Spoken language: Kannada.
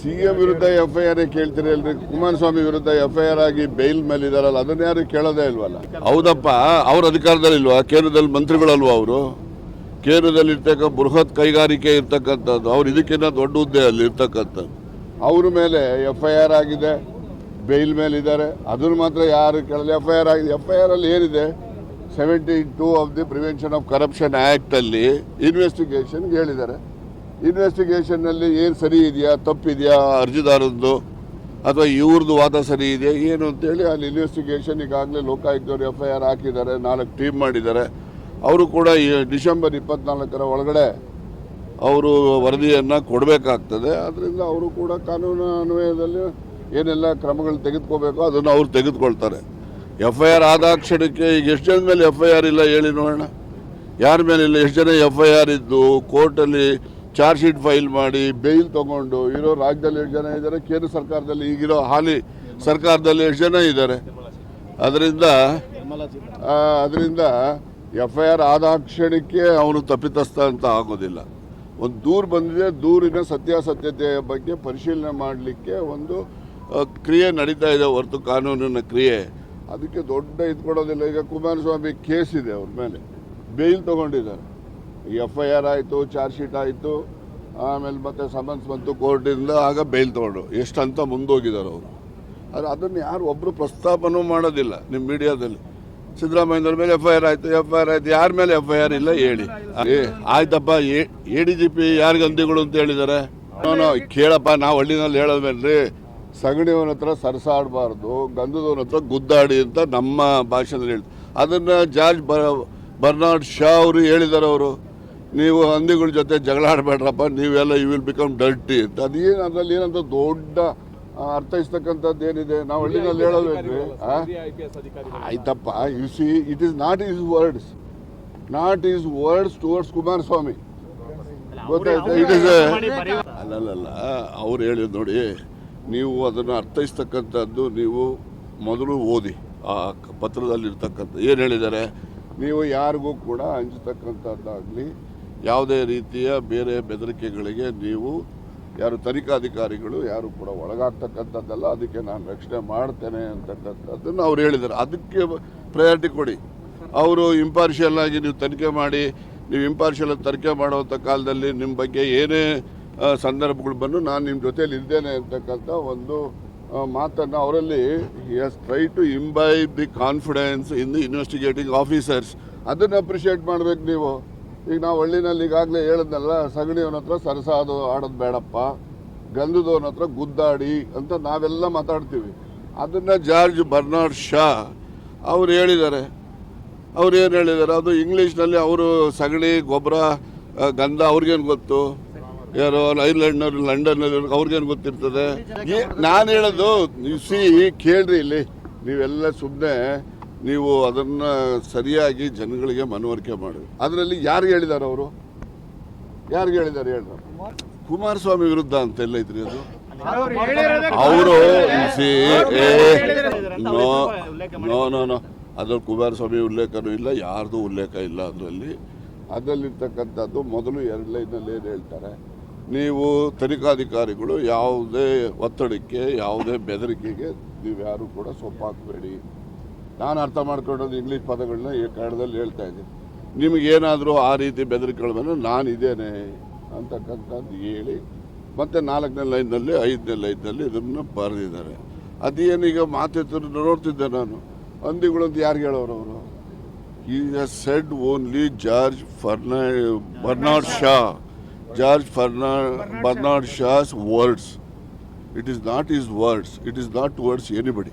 ಸಿಎಂ ವಿರುದ್ಧ FIR ಕೇಳ್ತೀರಿ ಅಲ್ರಿ? ಕುಮಾರಸ್ವಾಮಿ ವಿರುದ್ಧ FIR ಆಗಿ ಬೈಲ್ ಮೇಲೆ ಇದಾರಲ್ಲ, ಅದನ್ನ ಯಾರು ಕೇಳೋದೇ ಇಲ್ವಲ್ಲ. ಹೌದಪ್ಪ, ಅವ್ರ ಅಧಿಕಾರದಲ್ಲಿ ಇಲ್ವಾ? ಕೇಂದ್ರದಲ್ಲಿ ಮಂತ್ರಿಗಳಲ್ವಾ ಅವರು? ಕೇಂದ್ರದಲ್ಲಿ ಇರ್ತಕ್ಕ ಬೃಹತ್ ಕೈಗಾರಿಕೆ ಇರ್ತಕ್ಕಂಥದ್ದು, ಅವ್ರು ಇದಕ್ಕಿಂತ ದೊಡ್ಡ ಹುದ್ದೆ ಅಲ್ಲಿ ಇರ್ತಕ್ಕಂಥದ್ದು. ಅವ್ರ ಮೇಲೆ FIR ಆಗಿದೆ, ಬೈಲ್ ಮೇಲೆ ಇದ್ದಾರೆ, ಅದನ್ನು ಮಾತ್ರ ಯಾರು ಕೇಳಲ್ಲ. FIR ಆಗಿದೆ. FIR ಅಲ್ಲಿ ಏನಿದೆ? 72 of the prevention of corruption act ಅಲ್ಲಿ ಇನ್ವೆಸ್ಟಿಗೇಷನ್ಗೆ ಹೇಳಿದ್ದಾರೆ. ಇನ್ವೆಸ್ಟಿಗೇಷನ್ನಲ್ಲಿ ಏನು ಸರಿ ಇದೆಯಾ, ತಪ್ಪಿದೆಯಾ, ಅರ್ಜಿದಾರದ್ದು ಅಥವಾ ಇವ್ರದ್ದು ವಾದ ಸರಿ ಇದೆಯಾ ಏನು ಅಂತೇಳಿ ಅಲ್ಲಿ ಇನ್ವೆಸ್ಟಿಗೇಷನ್ ಈಗಾಗಲೇ ಲೋಕಾಯುಕ್ತವರು FIR ಹಾಕಿದ್ದಾರೆ, 4 ಟೀಮ್ ಮಾಡಿದ್ದಾರೆ. ಅವರು ಕೂಡ ಡಿಸೆಂಬರ್ 24 ಒಳಗಡೆ ಅವರು ವರದಿಯನ್ನು ಕೊಡಬೇಕಾಗ್ತದೆ. ಅದರಿಂದ ಅವರು ಕೂಡ ಕಾನೂನು ಅನ್ವಯದಲ್ಲಿ ಏನೆಲ್ಲ ಕ್ರಮಗಳು ತೆಗೆದುಕೋಬೇಕೋ ಅದನ್ನು ಅವ್ರು ತೆಗೆದುಕೊಳ್ತಾರೆ. FIR ಆದ ಕ್ಷಣಕ್ಕೆ ಈಗ ಎಷ್ಟು ಜನ ಮೇಲೆ FIR ಇಲ್ಲ ಹೇಳಿ ನೋಡೋಣ. ಯಾರ ಮೇಲೆ ಇಲ್ಲ? ಎಷ್ಟು ಜನ FIR ಇದ್ದು ಕೋರ್ಟಲ್ಲಿ ಚಾರ್ಜ್ ಶೀಟ್ ಫೈಲ್ ಮಾಡಿ ಬೇಲ್ ತೊಗೊಂಡು ಇರೋ ರಾಜ್ಯದಲ್ಲಿ ಎಷ್ಟು ಜನ ಇದ್ದಾರೆ, ಕೇಂದ್ರ ಸರ್ಕಾರದಲ್ಲಿ ಈಗಿರೋ ಹಾಲಿ ಸರ್ಕಾರದಲ್ಲಿ ಎಷ್ಟು ಜನ ಇದ್ದಾರೆ? ಅದರಿಂದ FIR ಆದ ಕ್ಷಣಕ್ಕೆ ಅವನು ತಪ್ಪಿತಸ್ಥ ಅಂತ ಆಗೋದಿಲ್ಲ. ಒಂದು ದೂರು ಬಂದಿದೆ, ದೂರಿನ ಸತ್ಯಾಸತ್ಯತೆಯ ಬಗ್ಗೆ ಪರಿಶೀಲನೆ ಮಾಡಲಿಕ್ಕೆ ಒಂದು ಕ್ರಿಯೆ ನಡೀತಾ ಇದೆ ಹೊರತು ಕಾನೂನಿನ ಕ್ರಿಯೆ. ಅದಕ್ಕೆ ದೊಡ್ಡ ಕೊಡೋದಿಲ್ಲ. ಈಗ ಕುಮಾರಸ್ವಾಮಿ ಕೇಸ್ ಇದೆ, ಅವ್ರ ಮೇಲೆ ಬೇಲ್ ತೊಗೊಂಡಿದ್ದಾರೆ. FIR ಆಯಿತು, ಚಾರ್ಜ್ ಶೀಟ್ ಆಯಿತು, ಆಮೇಲೆ ಮತ್ತೆ ಸಮನ್ಸ್ ಬಂತು ಕೋರ್ಟಿಂದ, ಆಗ ಬೇಲ್ ತೊಗೊಂಡು ಎಷ್ಟಂತ ಮುಂದೋಗಿದ್ದಾರೆ ಅವರು. ಆದರೆ ಅದನ್ನು ಯಾರು ಒಬ್ಬರು ಪ್ರಸ್ತಾಪನೂ ಮಾಡೋದಿಲ್ಲ ನಿಮ್ಮ ಮೀಡಿಯಾದಲ್ಲಿ. ಸಿದ್ದರಾಮಯ್ಯವ್ರ ಮೇಲೆ FIR ಆಯಿತು, ಯಾರ ಮೇಲೆ FIR ಇಲ್ಲ ಹೇಳಿ. ಆಯ್ತಪ್ಪ, ADGP ಯಾರಿಗೆ ಅಂದಿಗಳು ಅಂತ ಹೇಳಿದ್ದಾರೆ? ಕೇಳಪ್ಪ, ನಾವು ಹಳ್ಳಿನಲ್ಲಿ ಹೇಳೋದ್ಮೇಲೆ ಸಗಣಿಯವನ ಹತ್ರ ಸರಸಾಡಬಾರ್ದು, ಗಂಧದವನ ಹತ್ರ ಗುದ್ದಾಡಿ ಅಂತ ನಮ್ಮ ಭಾಷೆಯಲ್ಲಿ ಹೇಳ್ತಾರೆ. ಅದನ್ನು ಜಾರ್ಜ್ ಬರ್ನಾರ್ಡ್ ಶಾ ಅವರು ಹೇಳಿದ್ದಾರೆ. ಅವರು ನೀವು ಹಂದಿಗಳ ಜೊತೆ ಜಗಳ ಆಡಬೇಡ್ರಪ್ಪ, ನೀವೆಲ್ಲ ಯು ವಿಲ್ ಬಿಕಮ್ ಡರ್ಟಿ ಅಂತ. ಅದೇನು ಅದರಲ್ಲಿ ಏನಂತ ದೊಡ್ಡ ಅರ್ಥೈಸ್ತಕ್ಕಂಥದ್ದು ಏನಿದೆ? ನಾವು ಹಳ್ಳಿನಲ್ಲಿ ಹೇಳೋದ್ರಿ. ಆಯ್ತಪ್ಪ, you see it is not is words towards Kumaraswamy, ಗೊತ್ತಾಯ್ತಾ? ಇಟ್ ಈಸ್ ಅಲ್ಲಲ್ಲ, ಅವ್ರು ಹೇಳಿದ್ ನೋಡಿ, ನೀವು ಅದನ್ನು ಅರ್ಥೈಸ್ತಕ್ಕಂಥದ್ದು ನೀವು ಮೊದಲು ಓದಿ. ಆ ಪತ್ರದಲ್ಲಿರ್ತಕ್ಕಂಥ ಏನು ಹೇಳಿದ್ದಾರೆ? ನೀವು ಯಾರಿಗೂ ಕೂಡ ಹಂಚತಕ್ಕಂಥದ್ದಾಗಲಿ ಯಾವುದೇ ರೀತಿಯ ಬೇರೆ ಬೆದರಿಕೆಗಳಿಗೆ ನೀವು ಯಾರು ತನಿಖಾಧಿಕಾರಿಗಳು ಯಾರು ಕೂಡ ಒಳಗಾಗ್ತಕ್ಕಂಥದ್ದಲ್ಲ. ಅದಕ್ಕೆ ನಾನು ರಕ್ಷಣೆ ಮಾಡ್ತೇನೆ ಅಂತಕ್ಕಂಥದ್ದನ್ನು ಅವ್ರು ಹೇಳಿದ್ದಾರೆ. ಅದಕ್ಕೆ ಪ್ರಯಾರಿಟಿ ಕೊಡಿ. ಅವರು ಇಂಪಾರ್ಷಿಯಲ್ ಆಗಿ ನೀವು ತನಿಖೆ ಮಾಡಿ, ನೀವು ಇಂಪಾರ್ಷಿಯಲ್ ತನಿಖೆ ಮಾಡುವಂಥ ಕಾಲದಲ್ಲಿ ನಿಮ್ಮ ಬಗ್ಗೆ ಏನೇ ಸಂದರ್ಭಗಳು ಬಂದು ನಾನು ನಿಮ್ಮ ಜೊತೆಯಲ್ಲಿ ಇದ್ದೇನೆ ಅಂತಕ್ಕಂಥ ಒಂದು ಮಾತನ್ನು ಅವರಲ್ಲಿ try to imbibe the confidence in the investigating officers. ಅದನ್ನು ಅಪ್ರಿಷಿಯೇಟ್ ಮಾಡಬೇಕು ನೀವು. ಈಗ ನಾವು ಹಳ್ಳಿನಲ್ಲಿ ಈಗಾಗಲೇ ಹೇಳಿದ್ನಲ್ಲ, ಸಗಣಿಯವನ ಹತ್ರ ಸರಸಾದು ಆಡೋದು ಬೇಡಪ್ಪ, ಗಂಧದವನ ಹತ್ರ ಗುದ್ದಾಡಿ ಅಂತ ನಾವೆಲ್ಲ ಮಾತಾಡ್ತೀವಿ. ಅದನ್ನು ಜಾರ್ಜ್ ಬರ್ನಾರ್ಡ್ ಶಾ ಅವ್ರು ಹೇಳಿದ್ದಾರೆ. ಅವ್ರು ಏನು ಹೇಳಿದ್ದಾರೆ? ಅದು ಇಂಗ್ಲೀಷ್ನಲ್ಲಿ ಅವರು ಸಗಣಿ, ಗೊಬ್ಬರ, ಗಂಧ ಅವ್ರಿಗೇನು ಗೊತ್ತು? ಯಾರೋ ಐರ್ಲೆಂಡ್ನವ್ರು, ಲಂಡನ್ನಲ್ಲಿ ಅವ್ರಿಗೇನು ಗೊತ್ತಿರ್ತದೆ? ನಾನು ಹೇಳೋದು ಕೇಳ್ರಿ, ಇಲ್ಲಿ ನೀವೆಲ್ಲ ಸುಮ್ಮನೆ ನೀವು ಅದನ್ನು ಸರಿಯಾಗಿ ಜನಗಳಿಗೆ ಮನವರಿಕೆ ಮಾಡಿ. ಅದರಲ್ಲಿ ಯಾರಿಗೆ ಹೇಳಿದ್ದಾರೆ? ಅವರು ಯಾರಿಗೆ ಹೇಳಿದ್ದಾರೆ ಹೇಳ್ರ? ಕುಮಾರಸ್ವಾಮಿ ವಿರುದ್ಧ ಅಂತೆಲ್ಲ ಇದ್ರಿ ಅದು. ಅವರು ನೋ ಅದ್ರಲ್ಲಿ ಕುಮಾರಸ್ವಾಮಿ ಉಲ್ಲೇಖನೂ ಇಲ್ಲ, ಯಾರ್ದು ಉಲ್ಲೇಖ ಇಲ್ಲ ಅದರಲ್ಲಿರ್ತಕ್ಕಂಥದ್ದು. ಮೊದಲು 2 ಲೈನಲ್ಲಿ ಏನು ಹೇಳ್ತಾರೆ? ನೀವು ತನಿಖಾಧಿಕಾರಿಗಳು ಯಾವುದೇ ಒತ್ತಡಕ್ಕೆ, ಯಾವುದೇ ಬೆದರಿಕೆಗೆ ನೀವು ಯಾರು ಕೂಡ ಸೊಪ್ಪಾಕಬೇಡಿ. ನಾನು ಅರ್ಥ ಮಾಡ್ಕೊಳ್ಳೋದು ಇಂಗ್ಲೀಷ್ ಪದಗಳನ್ನ ಈ ಕನ್ನಡದಲ್ಲಿ ಹೇಳ್ತಾ ಇದ್ದೀನಿ. ನಿಮಗೇನಾದರೂ ಆ ರೀತಿ ಬೆದರಿಕೆಗಳ ಮೇಲೆ ನಾನಿದ್ದೇನೆ ಅಂತಕ್ಕಂಥದ್ದು ಹೇಳಿ ಮತ್ತು 4ನೇ ಲೈನ್ನಲ್ಲಿ 5ನೇ ಲೈನ್ನಲ್ಲಿ ಇದನ್ನು ಬರೆದಿದ್ದಾರೆ. ಅದೇನೀಗ ಮಾತೆತ್ತು ನೋಡ್ತಿದ್ದೆ ನಾನು. ಹಂದಿಗಳು ಅಂತ ಯಾರಿಗೆ ಹೇಳೋರು ಅವರು? He has said only Bernard Shaw's words. It is not his words. It is not towards anybody.